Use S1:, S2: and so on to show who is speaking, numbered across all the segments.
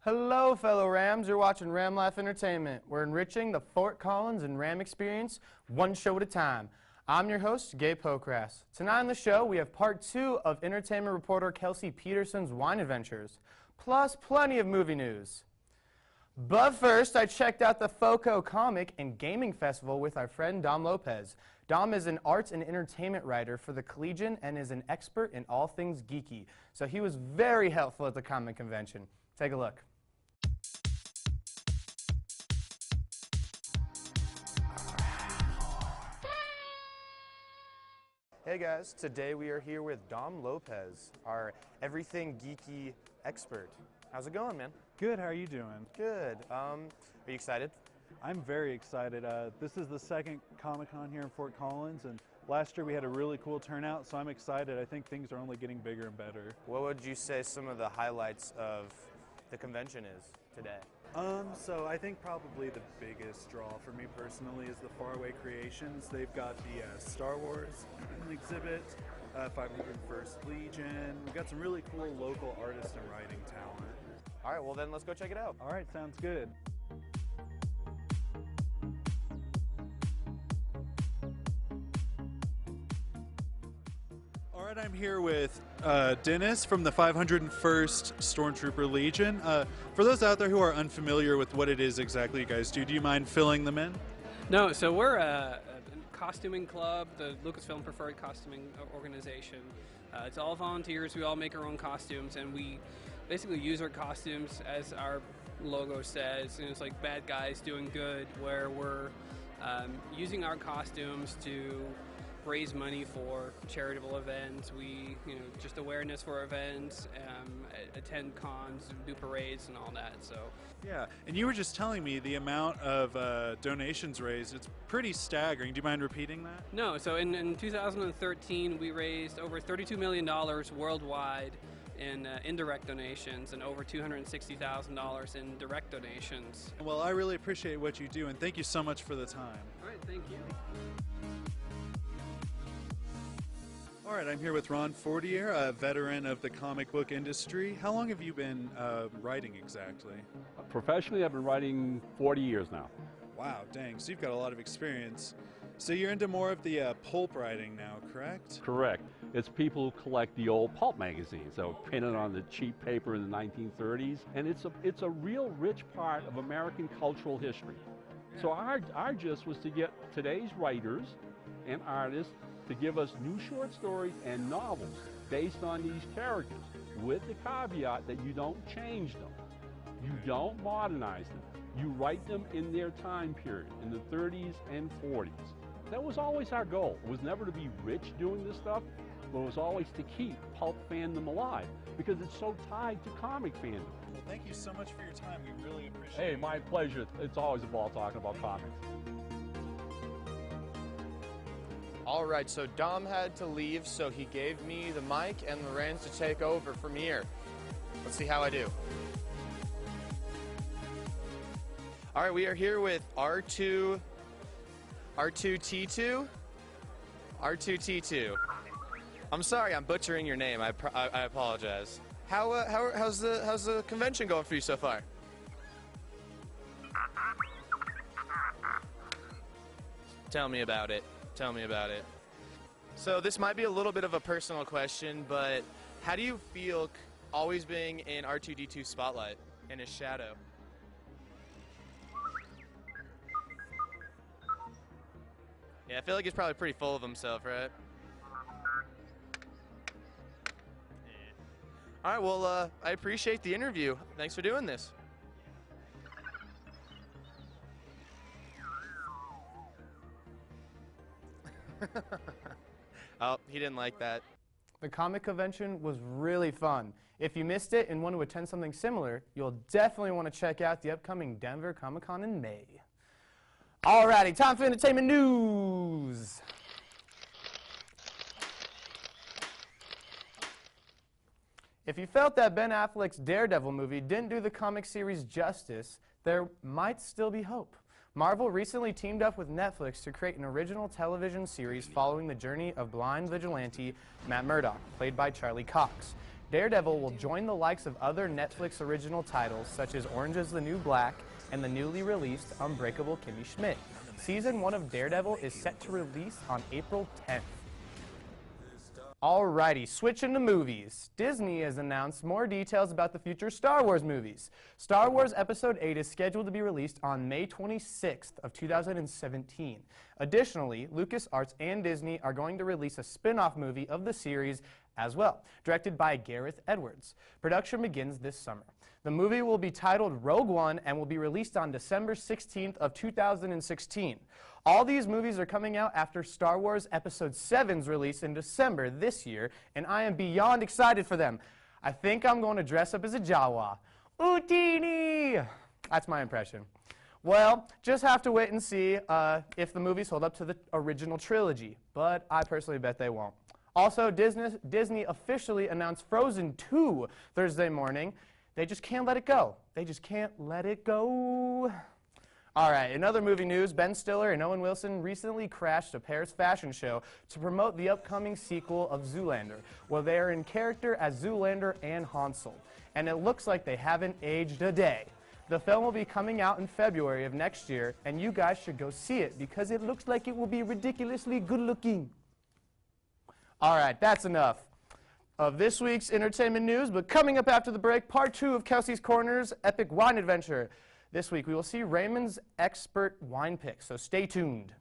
S1: Hello, fellow Rams. You're watching Ramlife Entertainment. We're enriching the Fort Collins and Ram experience one show at a time. I'm your host, Gabe Pocrass. Tonight on the show, we have part 2 of entertainment reporter Kelsey Peterson's wine adventures, plus plenty of movie news. But first, I checked out the Foco comic and gaming festival with our friend Dom Lopez. Dom is an arts and entertainment writer for the Collegian and is an expert in all things geeky, so he was very helpful at the comic convention. Take a look. Hey guys, today we are here with Dom Lopez, our everything geeky expert. How's it going, man?
S2: Good, how are you doing?
S1: Good. Are you excited?
S2: I'm very excited. This is the second Comic-Con here in Fort Collins, and last year we had a really cool turnout, so I'm excited. I think things are only getting bigger and better.
S1: What would you say some of the highlights of the convention is today?
S2: So I think probably the biggest draw for me personally is the Faraway Creations. They've got the Star Wars exhibit, 501st Legion. We've got some really cool local artists and writing talent.
S1: All right, well then let's go check it out.
S2: All right, sounds good. All right, I'm here with Dennis from the 501st Stormtrooper Legion. For those out there who are unfamiliar with what it is exactly you guys do you mind filling them in?
S3: No, so we're a costuming club, the Lucasfilm Preferred Costuming Organization. It's all volunteers. We all make our own costumes, and we basically use our costumes as our logo says. And it's like bad guys doing good, where we're using our costumes to raise money for charitable events. We, just awareness for events, attend cons, do parades and all that. So
S2: yeah, and you were just telling me the amount of donations raised, it's pretty staggering. Do you mind repeating that?
S3: No, so in 2013 we raised over $32 million worldwide in indirect donations and over $260,000 in direct donations.
S2: Well, I really appreciate what you do, and thank you so much for the time.
S3: All right, thank you.
S2: All right, I'm here with Ron Fortier, a veteran of the comic book industry. How long have you been writing exactly?
S4: Professionally, I've been writing 40 years now.
S2: Wow, dang, so you've got a lot of experience. So you're into more of the pulp writing now, correct?
S4: Correct. It's people who collect the old pulp magazines that were printed on the cheap paper in the 1930s, and it's a real rich part of American cultural history. So our gist was to get today's writers and artists to give us new short stories and novels based on these characters, with the caveat that you don't change them. You don't modernize them. You write them in their time period, in the 30s and 40s. That was always our goal. It was never to be rich doing this stuff, but it was always to keep pulp fandom alive, because it's so tied to comic fandom.
S2: Well, thank you so much for your time. We really appreciate it.
S4: Hey, my pleasure. It's always a ball talking about comics.
S1: All right, so Dom had to leave, so he gave me the mic and the reins to take over from here. Let's see how I do. All right, we are here with R2T2. R2T2. I'm sorry, I'm butchering your name. I apologize. How's the convention going for you so far? Tell me about it. Tell me about it. So this might be a little bit of a personal question, but how do you feel always being in R2D2's spotlight, in his shadow? Yeah, I feel like he's probably pretty full of himself, right? Yeah. All right, well, I appreciate the interview. Thanks for doing this. Oh, he didn't like that. The comic convention was really fun. If you missed it and want to attend something similar, you'll definitely want to check out the upcoming Denver Comic-Con in May. Alrighty, time for entertainment news. If you felt that Ben Affleck's Daredevil movie didn't do the comic series justice, there might still be hope. Marvel recently teamed up with Netflix to create an original television series following the journey of blind vigilante Matt Murdock, played by Charlie Cox. Daredevil will join the likes of other Netflix original titles such as Orange is the New Black and the newly released Unbreakable Kimmy Schmidt. Season 1 of Daredevil is set to release on April 10th. Alrighty, switching to movies. Disney has announced more details about the future Star Wars movies. Star Wars Episode 8 is scheduled to be released on May 26th of 2017. Additionally, LucasArts and Disney are going to release a spin-off movie of the series as well, directed by Gareth Edwards. Production begins this summer. The movie will be titled Rogue One and will be released on December 16th of 2016. All these movies are coming out after Star Wars Episode 7's release in December this year, and I am beyond excited for them. I think I'm going to dress up as a Jawa. Utini! That's my impression. Well, just have to wait and see if the movies hold up to the original trilogy, but I personally bet they won't. Also, Disney officially announced Frozen 2 Thursday morning. They just can't let it go. They just can't let it go. All right, in other movie news, Ben Stiller and Owen Wilson recently crashed a Paris fashion show to promote the upcoming sequel of Zoolander, where they are in character as Zoolander and Hansel. And it looks like they haven't aged a day. The film will be coming out in February of next year, and you guys should go see it because it looks like it will be ridiculously good looking. All right, that's enough of this week's entertainment news, but coming up after the break, part 2 of Kelsey's Corner's epic wine adventure. This week, we will see Raymond's expert wine pick, so stay tuned.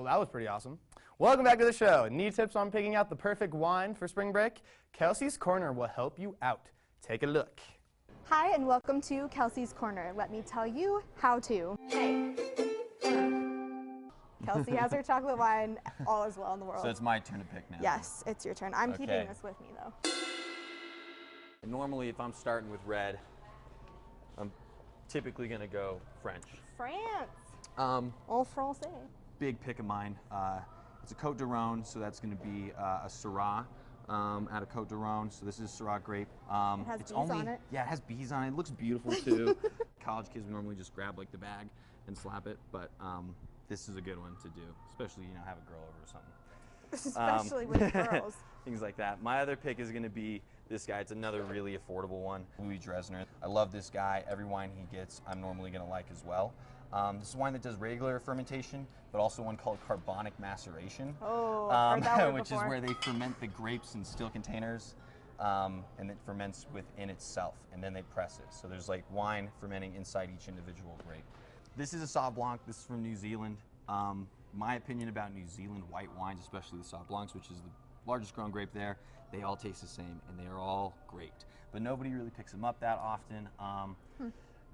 S1: That was pretty awesome. Welcome back to the show. Need tips on picking out the perfect wine for spring break? Kelsey's Corner will help you out. Take a look.
S5: Hi, and welcome to Kelsey's Corner. Let me tell you how to. Kelsey has her chocolate wine. All is well in the world.
S6: So it's my turn to pick now.
S5: Yes, it's your turn. I'm keeping this with me, though.
S6: Normally, if I'm starting with red, I'm typically going to go French.
S5: France. Au français.
S6: Big pick of mine. It's a Côte d'Aron, so that's going to be a Syrah out of Côte d'Aron. So this is Syrah grape.
S5: It has bees on it.
S6: Yeah, it has bees on it. It looks beautiful too. College kids would normally just grab like the bag and slap it, but this is a good one to do, especially have a girl over or something.
S5: Especially with girls.
S6: Things like that. My other pick is going to be this guy. It's another really affordable one, Louis Dresner. I love this guy. Every wine he gets, I'm normally going to like as well. This is wine that does regular fermentation, but also one called carbonic maceration, which is where they ferment the grapes in steel containers, and it ferments within itself, and then they press it. So there's like wine fermenting inside each individual grape. This is a Sauv Blanc. This is from New Zealand. My opinion about New Zealand white wines, especially the Sauv Blancs, which is the largest grown grape there, they all taste the same, and they are all great. But nobody really picks them up that often.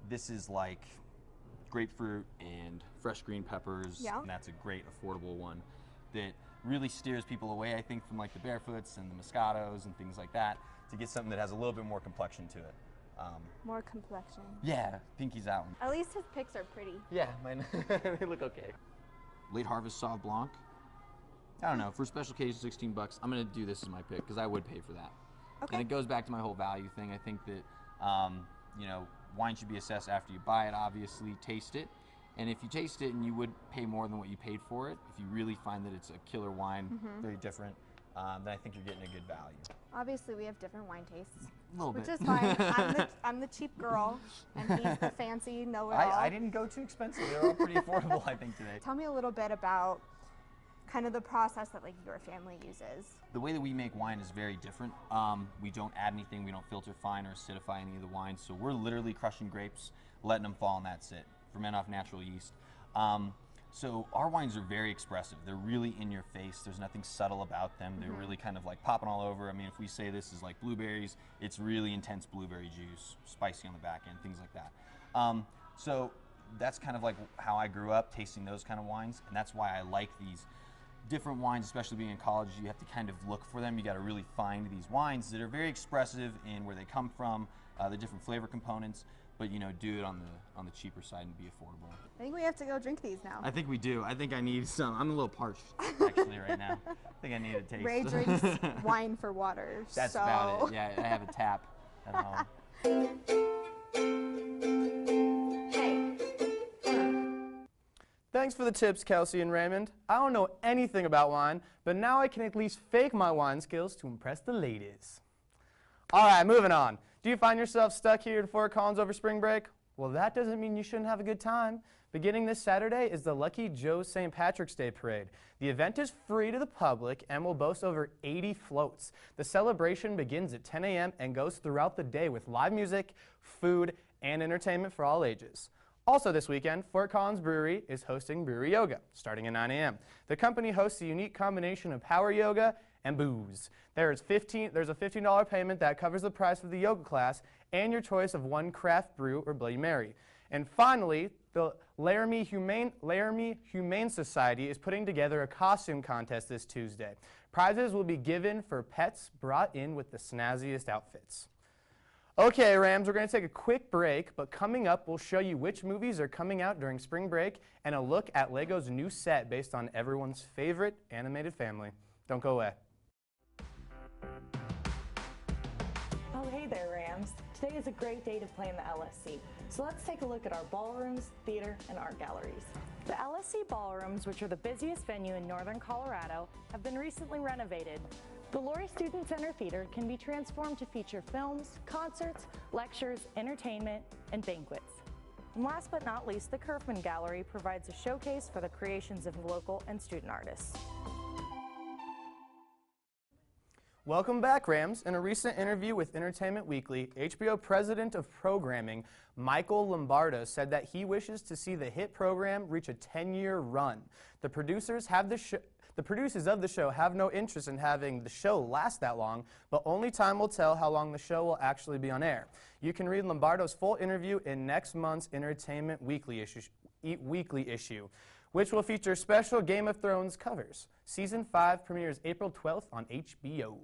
S6: This is like grapefruit and fresh green peppers, and that's a great affordable one that really steers people away, I think, from like the Barefoots and the Moscatos and things like that, to get something that has a little bit more complexion to it.
S5: More complexion.
S6: Yeah, Pinky's out.
S5: At least his picks are pretty.
S6: Yeah, mine they look okay. Late Harvest Sauv Blanc. I don't know, for special occasion, 16 bucks. I'm gonna do this as my pick because I would pay for that.
S5: Okay.
S6: And it goes back to my whole value thing. I think that wine should be assessed after you buy it, obviously, taste it. And if you taste it and you would pay more than what you paid for it, if you really find that it's a killer wine, very different, then I think you're getting a good value.
S5: Obviously, we have different wine tastes.
S6: A little bit.
S5: Which is fine. I'm the cheap girl, and he's the fancy know-it-all.
S6: I didn't go too expensive. They're all pretty affordable, I think, today.
S5: Tell me a little bit about kind of the process that like your family uses.
S6: The way that we make wine is very different. We don't add anything. We don't filter fine or acidify any of the wines. So we're literally crushing grapes, letting them fall, and that's it. Ferment off natural yeast. So our wines are very expressive. They're really in your face. There's nothing subtle about them. They're really kind of like popping all over. I mean, if we say this is like blueberries, it's really intense blueberry juice, spicy on the back end, things like that. So that's kind of like how I grew up tasting those kind of wines, and that's why I like these different wines, especially being in college, you have to kind of look for them. You got to really find these wines that are very expressive in where they come from, the different flavor components, but you know, do it on the cheaper side and be affordable.
S5: I think we have to go drink these now.
S6: I think we do. I think I need some. I'm a little parched actually right now. I think I need a taste.
S5: Ray drinks wine for water.
S6: That's
S5: so.
S6: about it. Yeah, I have a tap at home.
S1: Thanks for the tips, Kelsey and Raymond. I don't know anything about wine, but now I can at least fake my wine skills to impress the ladies. All right, moving on. Do you find yourself stuck here in Fort Collins over spring break? Well, that doesn't mean you shouldn't have a good time. Beginning this Saturday is the Lucky Joe's St. Patrick's Day Parade. The event is free to the public and will boast over 80 floats. The celebration begins at 10 a.m. and goes throughout the day with live music, food, and entertainment for all ages. Also this weekend, Fort Collins Brewery is hosting Brewery Yoga, starting at 9 a.m. The company hosts a unique combination of power yoga and booze. There's a $15 payment that covers the price of the yoga class and your choice of one craft brew or Bloody Mary. And finally, the Laramie Humane Society is putting together a costume contest this Tuesday. Prizes will be given for pets brought in with the snazziest outfits. Okay, Rams, we're going to take a quick break, but coming up, we'll show you which movies are coming out during spring break and a look at Lego's new set based on everyone's favorite animated family. Don't go away.
S7: Oh, hey there, Rams. Today is a great day to play in the LSC. So let's take a look at our ballrooms, theater, and art galleries. The LSC ballrooms, which are the busiest venue in northern Colorado, have been recently renovated. The Laurie Student Center Theater can be transformed to feature films, concerts, lectures, entertainment, and banquets. And last but not least, the Kerfman Gallery provides a showcase for the creations of local and student artists.
S1: Welcome back, Rams. In a recent interview with Entertainment Weekly, HBO President of Programming Michael Lombardo said that he wishes to see the hit program reach a 10-year run. The producers of the show have no interest in having the show last that long, but only time will tell how long the show will actually be on air. You can read Lombardo's full interview in next month's Entertainment Weekly issue, which will feature special Game of Thrones covers. Season 5 premieres April 12th on HBO.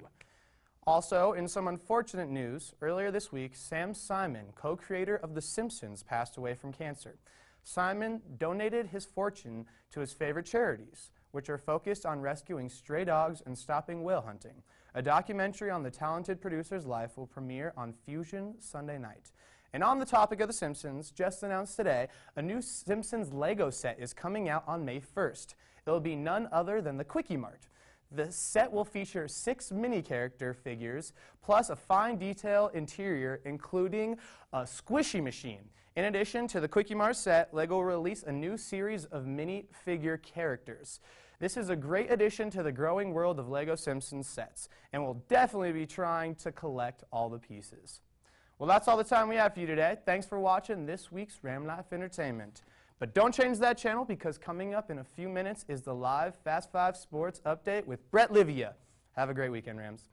S1: Also, in some unfortunate news, earlier this week, Sam Simon, co-creator of The Simpsons, passed away from cancer. Simon donated his fortune to his favorite charities, which are focused on rescuing stray dogs and stopping whale hunting. A documentary on the talented producer's life will premiere on Fusion Sunday night. And on the topic of The Simpsons, just announced today, a new Simpsons Lego set is coming out on May 1st. It will be none other than the Quickie Mart. The set will feature 6 mini-character figures, plus a fine detail interior, including a squishy machine. In addition to the Quickie Mart set, Lego will release a new series of mini-figure characters. This is a great addition to the growing world of Lego Simpsons sets, and we'll definitely be trying to collect all the pieces. Well, that's all the time we have for you today. Thanks for watching this week's Ramlife Entertainment. But don't change that channel, because coming up in a few minutes is the live Fast 5 Sports Update with Brett Livia. Have a great weekend, Rams.